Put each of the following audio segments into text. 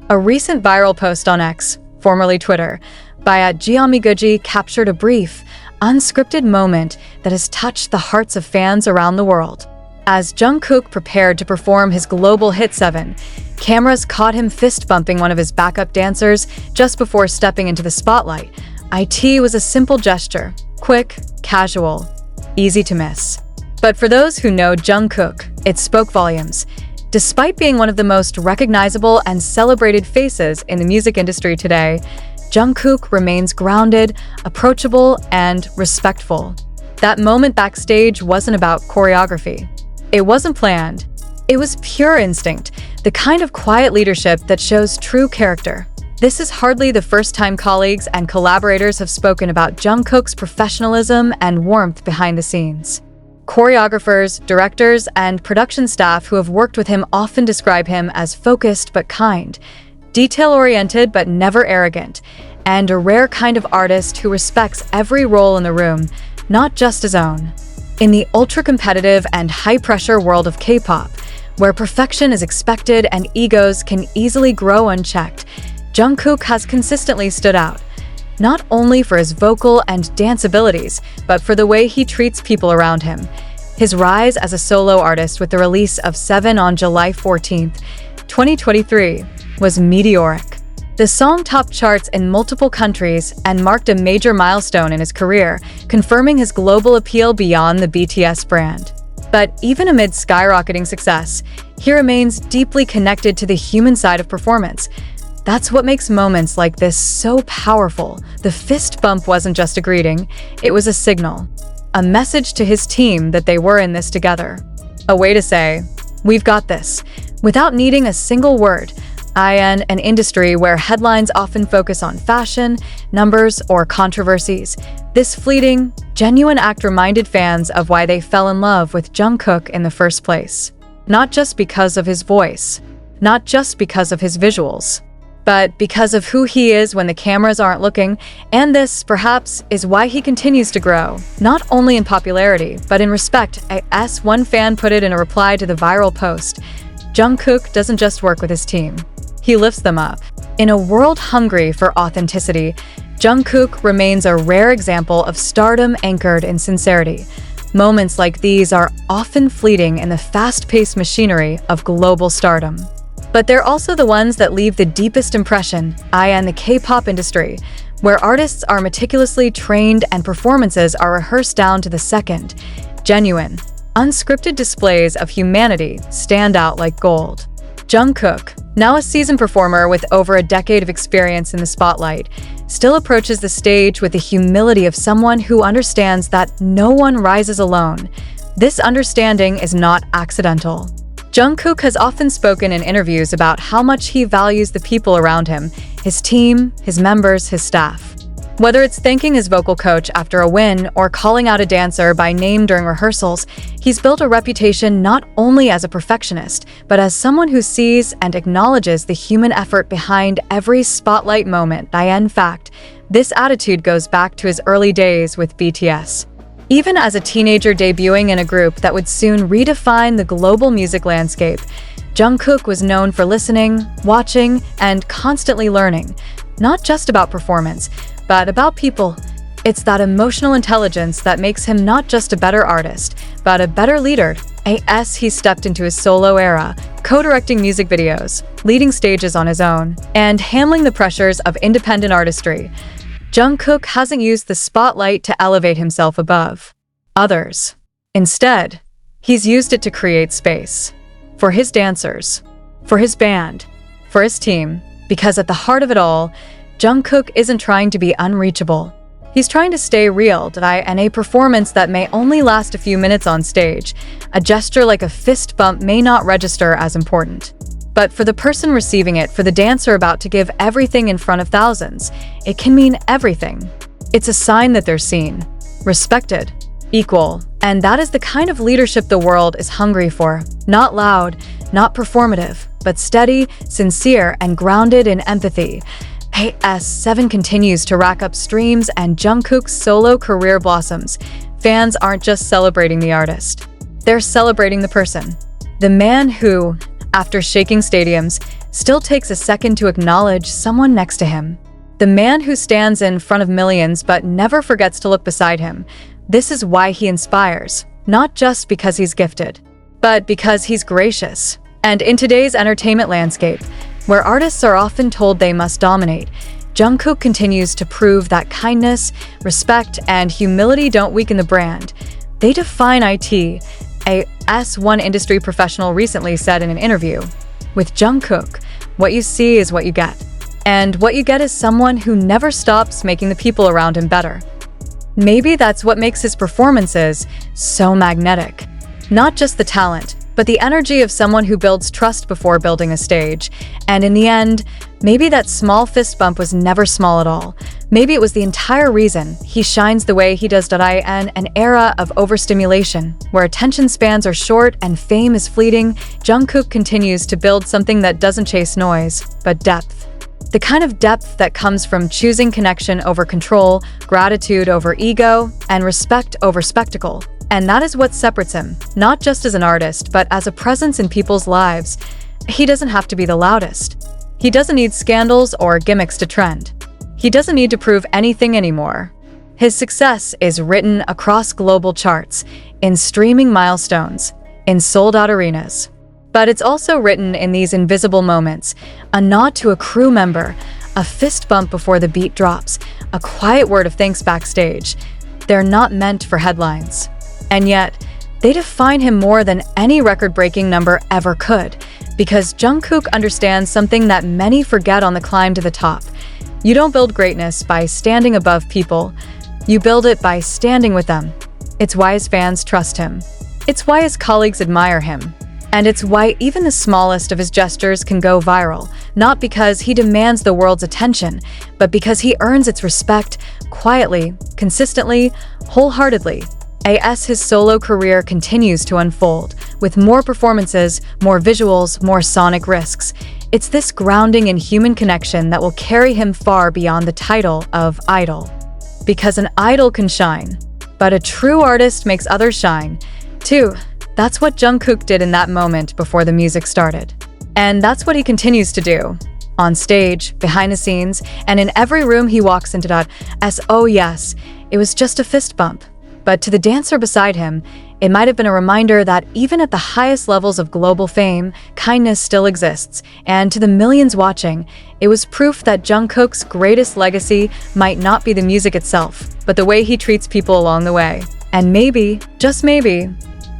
A recent viral post on X, formerly Twitter, by @Jiamiguji captured a brief, unscripted moment that has touched the hearts of fans around the world. As Jungkook prepared to perform his global hit 7, cameras caught him fist-bumping one of his backup dancers just before stepping into the spotlight. It was a simple gesture, quick, casual, easy to miss. But for those who know Jungkook, it spoke volumes. Despite being one of the most recognizable and celebrated faces in the music industry today, Jungkook remains grounded, approachable, and respectful. That moment backstage wasn't about choreography. It wasn't planned. It was pure instinct, the kind of quiet leadership that shows true character. This is hardly the first time colleagues and collaborators have spoken about Jungkook's professionalism and warmth behind the scenes. Choreographers, directors, and production staff who have worked with him often describe him as focused but kind, detail-oriented but never arrogant, and a rare kind of artist who respects every role in the room, not just his own. In the ultra-competitive and high-pressure world of K-pop, where perfection is expected and egos can easily grow unchecked, Jungkook has consistently stood out, not only for his vocal and dance abilities, but for the way he treats people around him. His rise as a solo artist with the release of 7 on July 14, 2023, was meteoric. The song topped charts in multiple countries and marked a major milestone in his career, confirming his global appeal beyond the BTS brand. But even amid skyrocketing success, he remains deeply connected to the human side of performance. That's what makes moments like this so powerful. The fist bump wasn't just a greeting, it was a signal, a message to his team that they were in this together. A way to say, "We've got this," without needing a single word. In an industry where headlines often focus on fashion, numbers, or controversies, this fleeting, genuine act reminded fans of why they fell in love with Jungkook in the first place. Not just because of his voice, not just because of his visuals, but because of who he is when the cameras aren't looking, and this, perhaps, is why he continues to grow, not only in popularity, but in respect. As one fan put it in a reply to the viral post, Jungkook doesn't just work with his team, he lifts them up. In a world hungry for authenticity, Jungkook remains a rare example of stardom anchored in sincerity. Moments like these are often fleeting in the fast-paced machinery of global stardom. But they're also the ones that leave the deepest impression, in the K-pop industry, where artists are meticulously trained and performances are rehearsed down to the second. Genuine, unscripted displays of humanity stand out like gold. Jungkook, now a seasoned performer with over a decade of experience in the spotlight, still approaches the stage with the humility of someone who understands that no one rises alone. This understanding is not accidental. Jungkook has often spoken in interviews about how much he values the people around him, his team, his members, his staff. Whether it's thanking his vocal coach after a win or calling out a dancer by name during rehearsals, he's built a reputation not only as a perfectionist, but as someone who sees and acknowledges the human effort behind every spotlight moment. In fact, this attitude goes back to his early days with BTS. Even as a teenager debuting in a group that would soon redefine the global music landscape, Jungkook was known for listening, watching, and constantly learning, not just about performance, but about people. It's that emotional intelligence that makes him not just a better artist, but a better leader. As he stepped into his solo era, co-directing music videos, leading stages on his own, and handling the pressures of independent artistry, Jungkook hasn't used the spotlight to elevate himself above others. Instead, he's used it to create space for his dancers, for his band, for his team, because at the heart of it all, Jungkook isn't trying to be unreachable. He's trying to stay real, and a performance that may only last a few minutes on stage. A gesture like a fist bump may not register as important. But for the person receiving it, for the dancer about to give everything in front of thousands, it can mean everything. It's a sign that they're seen, respected, equal, and that is the kind of leadership the world is hungry for. Not loud, not performative, but steady, sincere, and grounded in empathy. As 7 continues to rack up streams and Jungkook's solo career blossoms, fans aren't just celebrating the artist. They're celebrating the person. The man who, after shaking stadiums, still takes a second to acknowledge someone next to him. The man who stands in front of millions but never forgets to look beside him. This is why he inspires, not just because he's gifted, but because he's gracious. And in today's entertainment landscape, where artists are often told they must dominate, Jungkook continues to prove that kindness, respect, and humility don't weaken the brand. They define it, a S1 industry professional recently said in an interview. With Jungkook, what you see is what you get. And what you get is someone who never stops making the people around him better. Maybe that's what makes his performances so magnetic. Not just the talent, but the energy of someone who builds trust before building a stage. And in the end, maybe that small fist bump was never small at all. Maybe it was the entire reason he shines the way he does. In an era of overstimulation, where attention spans are short and fame is fleeting, Jungkook continues to build something that doesn't chase noise, but depth. The kind of depth that comes from choosing connection over control, gratitude over ego, and respect over spectacle. And that is what separates him, not just as an artist, but as a presence in people's lives. He doesn't have to be the loudest. He doesn't need scandals or gimmicks to trend. He doesn't need to prove anything anymore. His success is written across global charts, in streaming milestones, in sold-out arenas. But it's also written in these invisible moments, a nod to a crew member, a fist bump before the beat drops, a quiet word of thanks backstage. They're not meant for headlines. And yet, they define him more than any record-breaking number ever could, because Jungkook understands something that many forget on the climb to the top. You don't build greatness by standing above people. You build it by standing with them. It's why his fans trust him. It's why his colleagues admire him. And it's why even the smallest of his gestures can go viral, not because he demands the world's attention, but because he earns its respect quietly, consistently, wholeheartedly. His solo career continues to unfold, with more performances, more visuals, more sonic risks. It's this grounding in human connection that will carry him far beyond the title of idol. Because an idol can shine, but a true artist makes others shine, too. That's what Jungkook did in that moment before the music started. And that's what he continues to do. On stage, behind the scenes, and in every room he walks into. Oh yes, it was just a fist bump. But to the dancer beside him, it might have been a reminder that even at the highest levels of global fame, kindness still exists. And to the millions watching, it was proof that Jungkook's greatest legacy might not be the music itself, but the way he treats people along the way. And maybe, just maybe,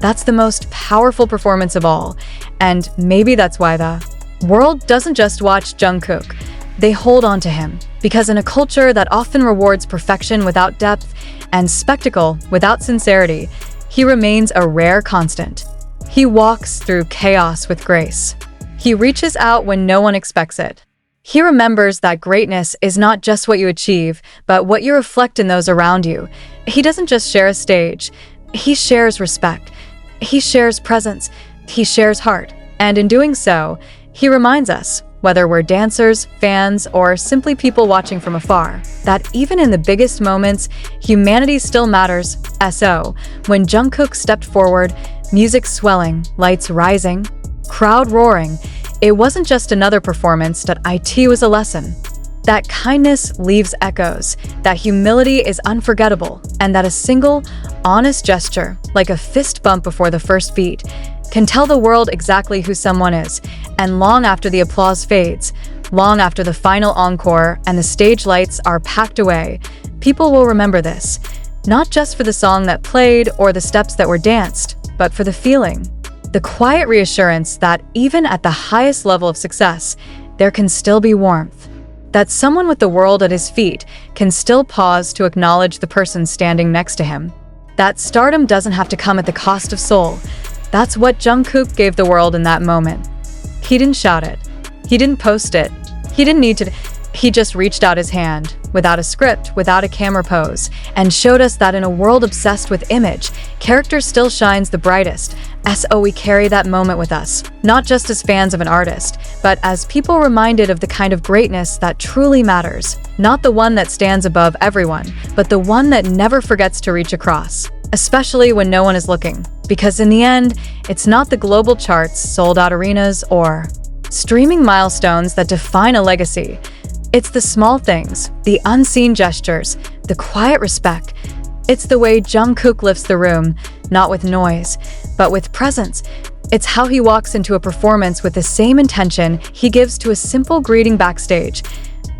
that's the most powerful performance of all. And maybe that's why the world doesn't just watch Jungkook. They hold on to him. Because in a culture that often rewards perfection without depth and spectacle without sincerity, he remains a rare constant. He walks through chaos with grace. He reaches out when no one expects it. He remembers that greatness is not just what you achieve, but what you reflect in those around you. He doesn't just share a stage. He shares respect. He shares presence. He shares heart. And in doing so, he reminds us, whether we're dancers, fans, or simply people watching from afar, that even in the biggest moments, humanity still matters. When Jungkook stepped forward, music swelling, lights rising, crowd roaring, it wasn't just another performance. It was a lesson. That kindness leaves echoes, that humility is unforgettable, and that a single, honest gesture, like a fist bump before the first beat, can tell the world exactly who someone is. And long after the applause fades, long after the final encore and the stage lights are packed away, people will remember this, not just for the song that played or the steps that were danced, but for the feeling, the quiet reassurance that even at the highest level of success, there can still be warmth. That someone with the world at his feet can still pause to acknowledge the person standing next to him. That stardom doesn't have to come at the cost of soul. That's what Jungkook gave the world in that moment. He didn't shout it. He didn't post it. He didn't need to. He just reached out his hand, without a script, without a camera pose, and showed us that in a world obsessed with image, character still shines the brightest. We carry that moment with us, not just as fans of an artist, but as people reminded of the kind of greatness that truly matters. Not the one that stands above everyone, but the one that never forgets to reach across, especially when no one is looking. Because in the end, it's not the global charts, sold-out arenas, or streaming milestones that define a legacy. It's the small things, the unseen gestures, the quiet respect. It's the way Jungkook lifts the room, not with noise, but with presence. It's how he walks into a performance with the same intention he gives to a simple greeting backstage.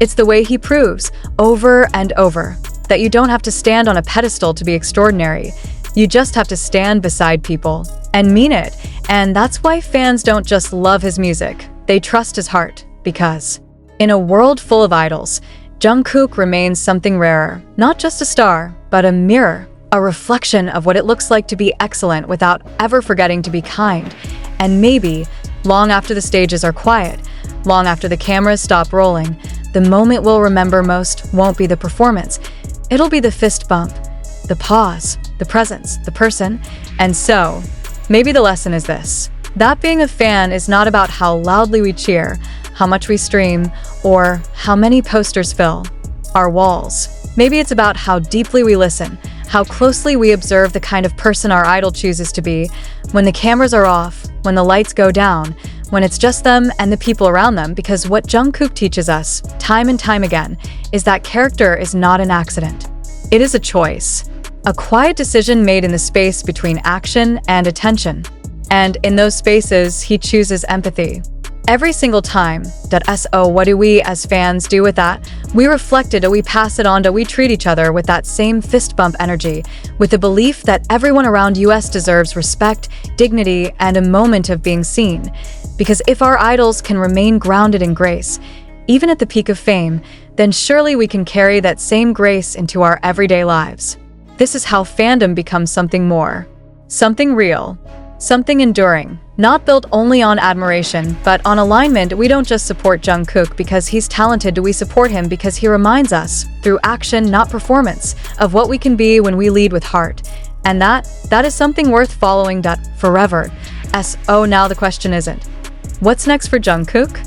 It's the way he proves, over and over, that you don't have to stand on a pedestal to be extraordinary. You just have to stand beside people and mean it. And that's why fans don't just love his music, they trust his heart. Because in a world full of idols, Jungkook remains something rarer. Not just a star, but a mirror, a reflection of what it looks like to be excellent without ever forgetting to be kind. And maybe, long after the stages are quiet, long after the cameras stop rolling, the moment we'll remember most won't be the performance. It'll be the fist bump, the pause, the presence, the person. And so, maybe the lesson is this: that being a fan is not about how loudly we cheer, how much we stream, or how many posters fill our walls. Maybe it's about how deeply we listen, how closely we observe the kind of person our idol chooses to be, when the cameras are off, when the lights go down, when it's just them and the people around them. Because what Jungkook teaches us, time and time again, is that character is not an accident. It is a choice. A quiet decision made in the space between action and attention. And in those spaces, he chooses empathy. Every single time what do we as fans do with that? We reflect it, or we pass it on, or we treat each other with that same fist bump energy, with the belief that everyone around us deserves respect, dignity, and a moment of being seen. Because if our idols can remain grounded in grace, even at the peak of fame, then surely we can carry that same grace into our everyday lives. This is how fandom becomes something more. Something real. Something enduring. Not built only on admiration, but on alignment. We don't just support Jungkook because he's talented, we support him because he reminds us, through action, not performance, of what we can be when we lead with heart. And that is something worth following forever. Now the question isn't, what's next for Jungkook?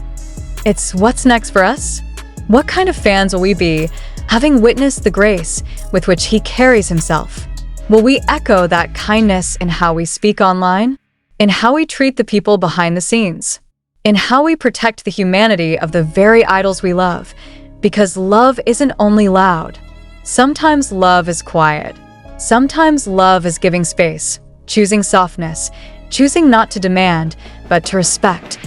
It's what's next for us? What kind of fans will we be, having witnessed the grace with which he carries himself? Will we echo that kindness in how we speak online? In how we treat the people behind the scenes? In how we protect the humanity of the very idols we love? Because love isn't only loud. Sometimes love is quiet. Sometimes love is giving space, choosing softness, choosing not to demand, but to respect.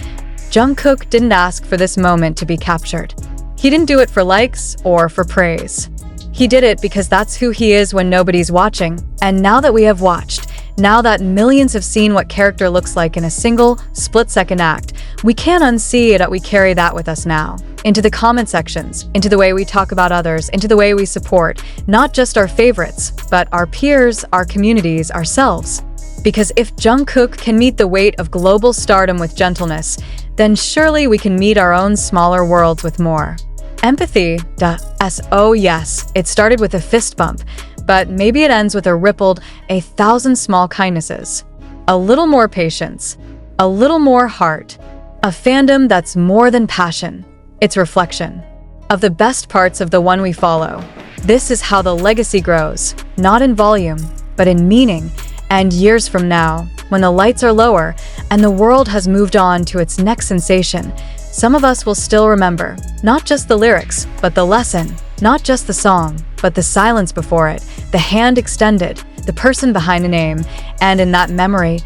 Jungkook didn't ask for this moment to be captured. He didn't do it for likes or for praise. He did it because that's who he is when nobody's watching. And now that we have watched, now that millions have seen what character looks like in a single, split-second act, we can't unsee it. We carry that with us now. Into the comment sections, into the way we talk about others, into the way we support, not just our favorites, but our peers, our communities, ourselves. Because if Jungkook can meet the weight of global stardom with gentleness, then surely we can meet our own smaller worlds with more empathy. Yes, it started with a fist bump, but maybe it ends with a rippled 1,000 small kindnesses. A little more patience, a little more heart, a fandom that's more than passion. It's reflection of the best parts of the one we follow. This is how the legacy grows, not in volume, but in meaning. And years from now, when the lights are lower and the world has moved on to its next sensation, some of us will still remember, not just the lyrics, but the lesson, not just the song, but the silence before it, the hand extended, the person behind the name. And in that memory,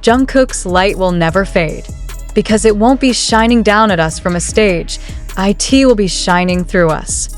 Jungkook's light will never fade. Because it won't be shining down at us from a stage, it will be shining through us.